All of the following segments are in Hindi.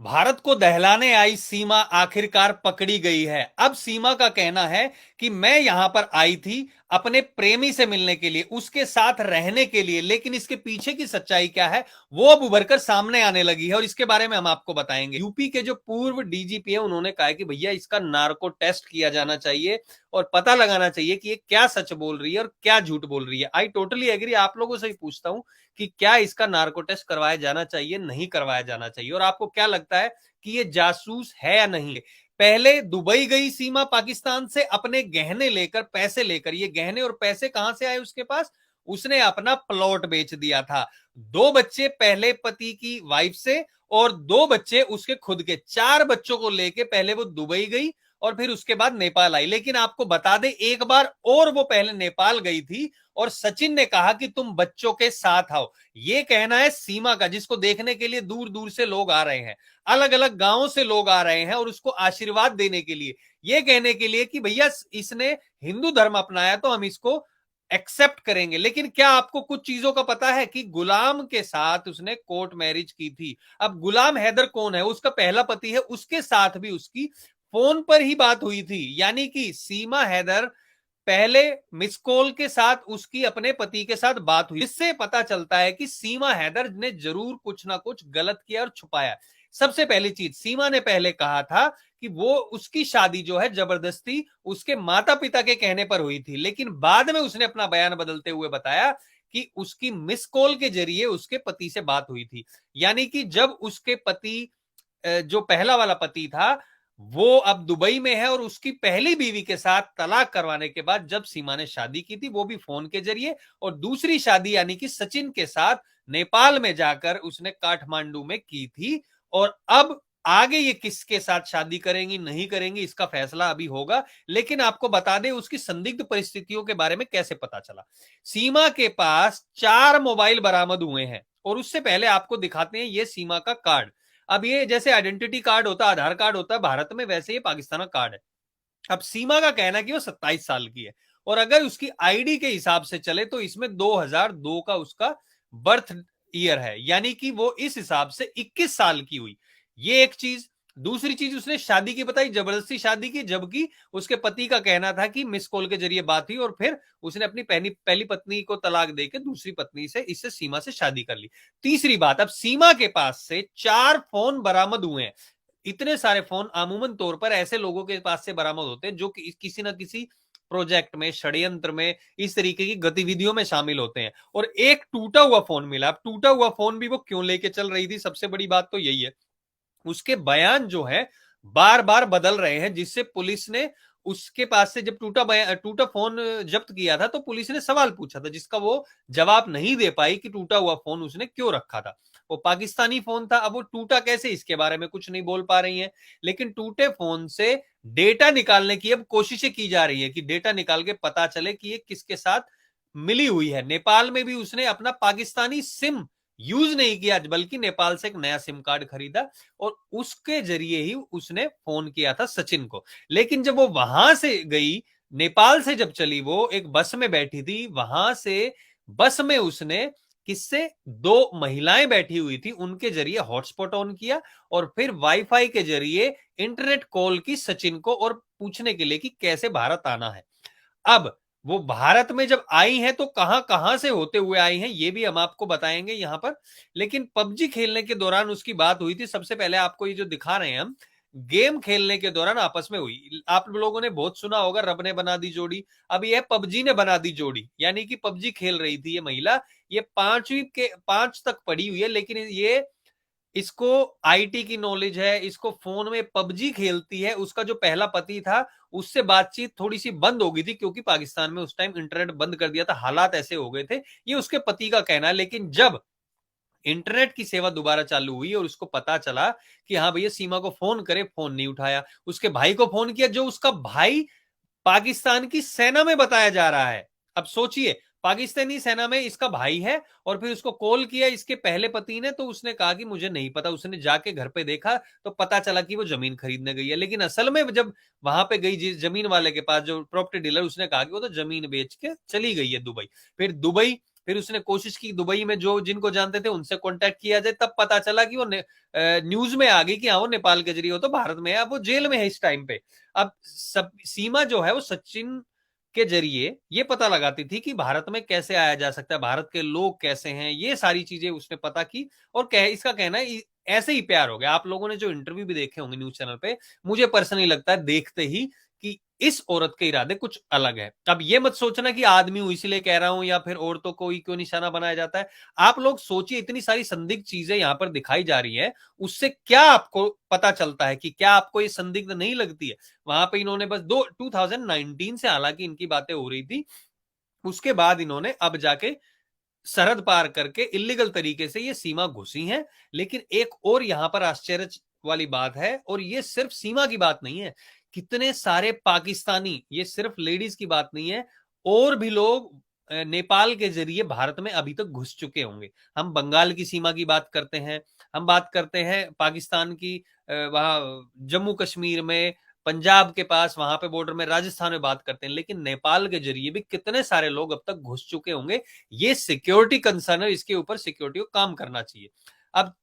भारत को दहलाने आई सीमा आखिरकार पकड़ी गई है। अब सीमा का कहना है कि मैं यहां पर आई थी अपने प्रेमी से मिलने के लिए, उसके साथ रहने के लिए, लेकिन इसके पीछे की सच्चाई क्या है वो अब उभर कर सामने आने लगी है और इसके बारे में हम आपको बताएंगे। यूपी के जो पूर्व डीजीपी है उन्होंने कहा कि भैया इसका नार्को टेस्ट किया जाना चाहिए और पता लगाना चाहिए कि ये क्या सच बोल रही है और क्या झूठ बोल रही है। I totally agree. आप लोगों से ही पूछता हूं कि क्या इसका नार्को टेस्ट करवाया जाना चाहिए, नहीं करवाया जाना चाहिए, और आपको क्या लगता है कि ये जासूस है या नहीं। पहले दुबई गई सीमा पाकिस्तान से अपने गहने लेकर, पैसे लेकर। ये गहने और पैसे कहां से आए उसके पास? उसने अपना प्लॉट बेच दिया था। दो बच्चे पहले पति की वाइफ से और दो बच्चे उसके खुद के, चार बच्चों को लेके पहले वो दुबई गई और फिर उसके बाद नेपाल आई। लेकिन आपको बता दें, एक बार और वो पहले नेपाल गई थी और सचिन ने कहा कि तुम बच्चों के साथ आओ। ये कहना है सीमा का, जिसको देखने के लिए दूर दूर से लोग आ रहे हैं, अलग अलग गांवों से लोग आ रहे हैं और उसको आशीर्वाद देने के लिए, ये कहने के लिए कि भैया इसने हिंदू धर्म अपनाया तो हम इसको एक्सेप्ट करेंगे। लेकिन क्या आपको कुछ चीजों का पता है कि गुलाम के साथ उसने कोर्ट मैरिज की थी। अब गुलाम हैदर कौन है? उसका पहला पति है, उसके साथ भी उसकी फोन पर ही बात हुई थी। यानी कि सीमा हैदर पहले मिस कॉल के साथ उसकी अपने पति के साथ बात हुई। इससे पता चलता है कि सीमा हैदर ने जरूर कुछ ना कुछ गलत किया और छुपाया। सबसे पहली चीज, सीमा ने पहले कहा था कि वो उसकी शादी जो है जबरदस्ती उसके माता पिता के कहने पर हुई थी, लेकिन बाद में उसने अपना बयान बदलते हुए बताया कि उसकी मिस कॉल के जरिए उसके पति से बात हुई थी। यानी कि जब उसके पति, जो पहला वाला पति था, वो अब दुबई में है और उसकी पहली बीवी के साथ तलाक करवाने के बाद जब सीमा ने शादी की थी वो भी फोन के जरिए, और दूसरी शादी यानी कि सचिन के साथ नेपाल में जाकर उसने काठमांडू में की थी। और अब आगे ये किसके साथ शादी करेंगी नहीं करेंगी इसका फैसला अभी होगा। लेकिन आपको बता दें उसकी संदिग्ध परिस्थितियों के बारे में कैसे पता चला। सीमा के पास 4 मोबाइल बरामद हुए हैं और उससे पहले आपको दिखाते हैं ये सीमा का कार्ड। अब ये जैसे आइडेंटिटी कार्ड होता है, आधार कार्ड होता है भारत में, वैसे ये पाकिस्तान का कार्ड है। अब सीमा का कहना है कि वो 27 साल की है और अगर उसकी आईडी के हिसाब से चले तो इसमें 2002 का उसका बर्थ ईयर है, यानी कि वो इस हिसाब से 21 साल की हुई। ये एक चीज। दूसरी चीज, उसने शादी की बताई, जबरदस्ती शादी की, जबकि उसके पति का कहना था कि मिस कॉल के जरिए बात हुई और फिर उसने अपनी पहली पत्नी को तलाक देकर दूसरी पत्नी से, इससे सीमा से शादी कर ली। तीसरी बात, अब सीमा के पास से 4 फोन बरामद हुए हैं। इतने सारे फोन अमूमन तौर पर ऐसे लोगों के पास से बरामद होते हैं जो किसी ना किसी प्रोजेक्ट में, षड्यंत्र में, इस तरीके की गतिविधियों में शामिल होते हैं। और एक टूटा हुआ फोन मिला। अब टूटा हुआ फोन भी वो क्यों लेके चल रही थी, सबसे बड़ी बात तो यही है, उसके बयान जो है बार बार बदल रहे हैं, जिससे पुलिस ने उसके पास से जब टूटा फोन जब्त किया था तो पुलिस ने सवाल पूछा था जिसका वो जवाब नहीं दे पाई कि टूटा हुआ फोन उसने क्यों रखा था। वो पाकिस्तानी फोन था, अब वो टूटा कैसे इसके बारे में कुछ नहीं बोल पा रही हैं। लेकिन टूटे फोन से डेटा निकालने की अब कोशिशें की जा रही है कि डेटा निकाल के पता चले कि ये किसके साथ मिली हुई है। नेपाल में भी उसने अपना पाकिस्तानी सिम यूज नहीं किया बल्कि नेपाल से एक नया सिम कार्ड खरीदा और उसके जरिए ही उसने फोन किया था सचिन को। लेकिन जब वो वहां से गई, नेपाल से जब चली, वो एक बस में बैठी थी, वहां से बस में उसने किससे, दो महिलाएं बैठी हुई थी उनके जरिए हॉटस्पॉट ऑन किया और फिर वाईफाई के जरिए इंटरनेट कॉल की सचिन को और पूछने के लिए कि कैसे भारत आना है। अब वो भारत में जब आई हैं तो कहां कहां से होते हुए आई हैं ये भी हम आपको बताएंगे यहां पर। लेकिन पबजी खेलने के दौरान उसकी बात हुई थी। सबसे पहले आपको ये जो दिखा रहे हैं हम, गेम खेलने के दौरान आपस में हुई। आप लोगों ने बहुत सुना होगा रब ने बना दी जोड़ी। अब ये पबजी ने बना दी जोड़ी, यानी कि पबजी खेल रही थी ये महिला। ये 5वीं तक पढ़ी हुई है, लेकिन ये, इसको आईटी की नॉलेज है, इसको फोन में पबजी खेलती है। उसका जो पहला पति था उससे बातचीत थोड़ी सी बंद हो गई थी क्योंकि पाकिस्तान में उस टाइम इंटरनेट बंद कर दिया था, हालात ऐसे हो गए थे, ये उसके पति का कहना है। लेकिन जब इंटरनेट की सेवा दोबारा चालू हुई और उसको पता चला कि हाँ भैया सीमा को फोन करे, फोन नहीं उठाया। उसके भाई को फोन किया, जो उसका भाई पाकिस्तान की सेना में बताया जा रहा है। अब सोचिए, पाकिस्तानी सेना में इसका भाई है और फिर उसको कॉल किया इसके पहले पति ने, तो उसने कहा कि मुझे नहीं पता। उसने जाके घर पे देखा तो पता चला कि वो जमीन खरीदने गई है। लेकिन असल में जब वहां पे गई जिस जमीन वाले के पास, जो प्रॉपर्टी डीलर, उसने कहा कि वो तो जमीन बेच के चली गई है दुबई। फिर दुबई फिर उसने कोशिश की दुबई में जो जिनको जानते थे उनसे कांटेक्ट किया जाए, तब पता चला कि वो न्यूज में आ गई कि हाँ वो नेपाल के जरिए, वो तो भारत में है, अब वो जेल में है इस टाइम पे। अब सब सीमा जो है वो सचिन के जरिए ये पता लगाती थी कि भारत में कैसे आया जा सकता है, भारत के लोग कैसे हैं, ये सारी चीजें उसने पता की। और इसका कहना है ऐसे ही प्यार हो गया। आप लोगों ने जो इंटरव्यू भी देखे होंगे न्यूज चैनल पे, मुझे पर्सनली लगता है देखते ही कि इस औरत के इरादे कुछ अलग है। अब ये मत सोचना कि आदमी हूं इसलिए कह रहा हूं या फिर औरतों को ही क्यों निशाना बनाया जाता है। आप लोग सोचिए, इतनी सारी संदिग्ध चीजें यहां पर दिखाई जा रही है, उससे क्या आपको पता चलता है कि क्या आपको ये संदिग्ध नहीं लगती है? वहां पे इन्होंने बस 2019 से हालांकि इनकी बातें हो रही थी, उसके बाद इन्होंने अब जाके सरहद पार करके इलीगल तरीके से ये सीमा घुसी है। लेकिन एक और यहां पर आश्चर्य वाली बात है, और ये सिर्फ सीमा की बात नहीं है, कितने सारे पाकिस्तानी, ये सिर्फ लेडीज की बात नहीं है, और भी लोग नेपाल के जरिए भारत में अभी तक घुस चुके होंगे। हम बंगाल की सीमा की बात करते हैं, हम बात करते हैं पाकिस्तान की, वहां जम्मू कश्मीर में, पंजाब के पास वहां पे बॉर्डर में, राजस्थान में बात करते हैं, लेकिन नेपाल के जरिए भी कितने सारे लोग अब तक घुस चुके होंगे। ये सिक्योरिटी कंसर्न है, इसके ऊपर सिक्योरिटी को काम करना चाहिए। अब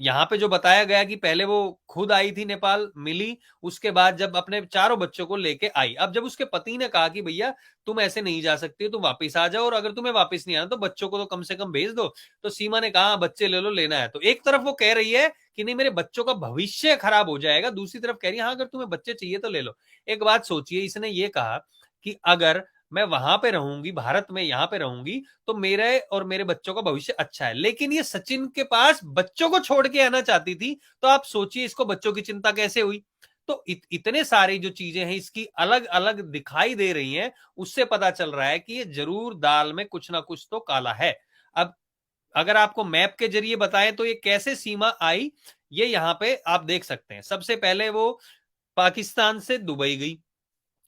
यहाँ पे जो बताया गया कि पहले वो खुद आई थी नेपाल, मिली, उसके बाद जब अपने चारों बच्चों को लेके आई, अब जब उसके पति ने कहा कि भैया तुम ऐसे नहीं जा सकती, तुम वापस आ जाओ, और अगर तुम्हें वापस नहीं आना तो बच्चों को तो कम से कम भेज दो, तो सीमा ने कहा बच्चे ले लो, लेना है तो। एक तरफ वो कह रही है कि नहीं मेरे बच्चों का भविष्य खराब हो जाएगा, दूसरी तरफ कह रही है हाँ अगर तुम्हें बच्चे चाहिए तो ले लो। एक बात सोचिए, इसने ये कहा कि अगर मैं वहां पे रहूंगी, भारत में यहां पे रहूंगी, तो मेरे और मेरे बच्चों का भविष्य अच्छा है, लेकिन ये सचिन के पास बच्चों को छोड़ के आना चाहती थी, तो आप सोचिए इसको बच्चों की चिंता कैसे हुई। तो इतने सारी जो चीजें हैं इसकी अलग अलग दिखाई दे रही हैं, उससे पता चल रहा है कि ये जरूर दाल में कुछ ना कुछ तो काला है। अब अगर आपको मैप के जरिए बताएं तो ये कैसे सीमा आई, ये यहां पे आप देख सकते हैं। सबसे पहले वो पाकिस्तान से दुबई गई,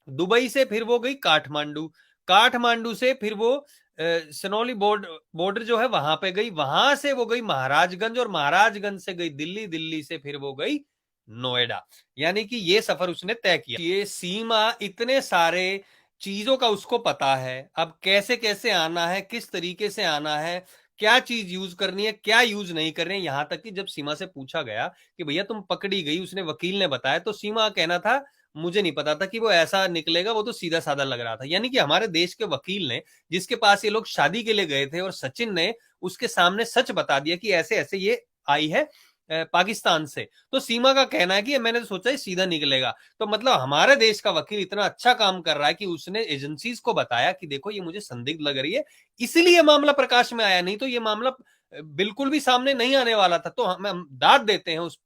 दुबई से फिर वो गई काठमांडू, काठमांडू से फिर वो सनौली बॉर्डर जो है वहां पे गई, वहां से वो गई महाराजगंज, और महाराजगंज से गई दिल्ली, दिल्ली से फिर वो गई नोएडा। यानी कि ये सफर उसने तय किया। ये सीमा, इतने सारे चीजों का उसको पता है, अब कैसे कैसे आना है, किस तरीके से आना है, क्या चीज यूज करनी है, क्या यूज नहीं करनी है। यहां तक कि जब सीमा से पूछा गया कि भैया तुम पकड़ी गई, उसने वकील ने बताया, तो सीमा का कहना था मुझे नहीं पता था कि वो ऐसा निकलेगा, वो तो सीधा साधा लग रहा था। यानी कि हमारे देश के वकील ने, जिसके पास ये लोग शादी के लिए गए थे, और सचिन ने उसके सामने सच बता दिया कि ऐसे ऐसे ये आई है पाकिस्तान से, तो सीमा का कहना है कि मैंने तो सोचा ही सीधा निकलेगा। तो मतलब हमारे देश का वकील इतना अच्छा काम कर रहा है कि उसने एजेंसीज को बताया कि देखो ये मुझे संदिग्ध लग रही है, इसलिए मामला प्रकाश में आया, नहीं तो ये मामला बिल्कुल भी सामने नहीं आने वाला था। तो हम दाद देते हैं उस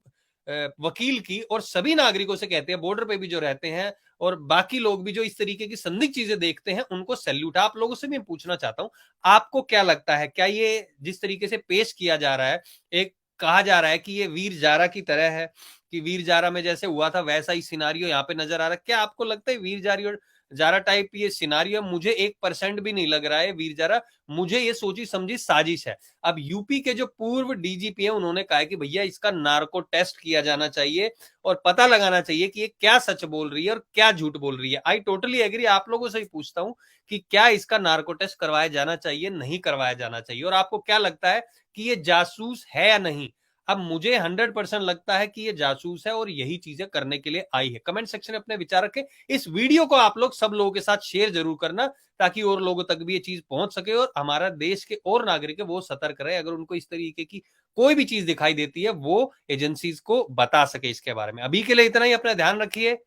वकील की, और सभी नागरिकों से कहते हैं, बॉर्डर पे भी जो रहते हैं और बाकी लोग भी जो इस तरीके की संदिग्ध चीजें देखते हैं, उनको सैल्यूट। आप लोगों से भी पूछना चाहता हूं, आपको क्या लगता है, क्या ये जिस तरीके से पेश किया जा रहा है, एक कहा जा रहा है कि ये वीर जारा की तरह है, कि वीर जारा में जैसे हुआ था वैसा ही सिनारियो यहाँ पे नजर आ रहा है, क्या आपको लगता है वीर जारी जारा टाइप ये सिनारियो? मुझे 1% भी नहीं लग रहा है वीर जारा, मुझे ये सोची समझी साजिश है। अब यूपी के जो पूर्व डीजीपी है उन्होंने कहा कि भैया इसका नार्को टेस्ट किया जाना चाहिए, और पता लगाना चाहिए कि ये क्या सच बोल रही है और क्या झूठ बोल रही है। I totally agree. आप लोगों से ही पूछता हूं कि क्या इसका नार्को टेस्ट करवाया जाना चाहिए, नहीं करवाया जाना चाहिए, और आपको क्या लगता है कि ये जासूस है या नहीं? अब मुझे 100% लगता है कि ये जासूस है और यही चीजें करने के लिए आई है। कमेंट सेक्शन में अपने विचार रखें। इस वीडियो को आप लोग सब लोगों के साथ शेयर जरूर करना, ताकि और लोगों तक भी ये चीज पहुंच सके, और हमारा देश के और नागरिक है वो सतर्क रहे, अगर उनको इस तरीके की कोई भी चीज दिखाई देती है वो एजेंसीज को बता सके इसके बारे में। अभी के लिए इतना ही, अपना ध्यान रखिए।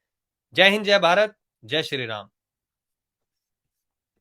जय हिंद, जय भारत, जय श्री राम।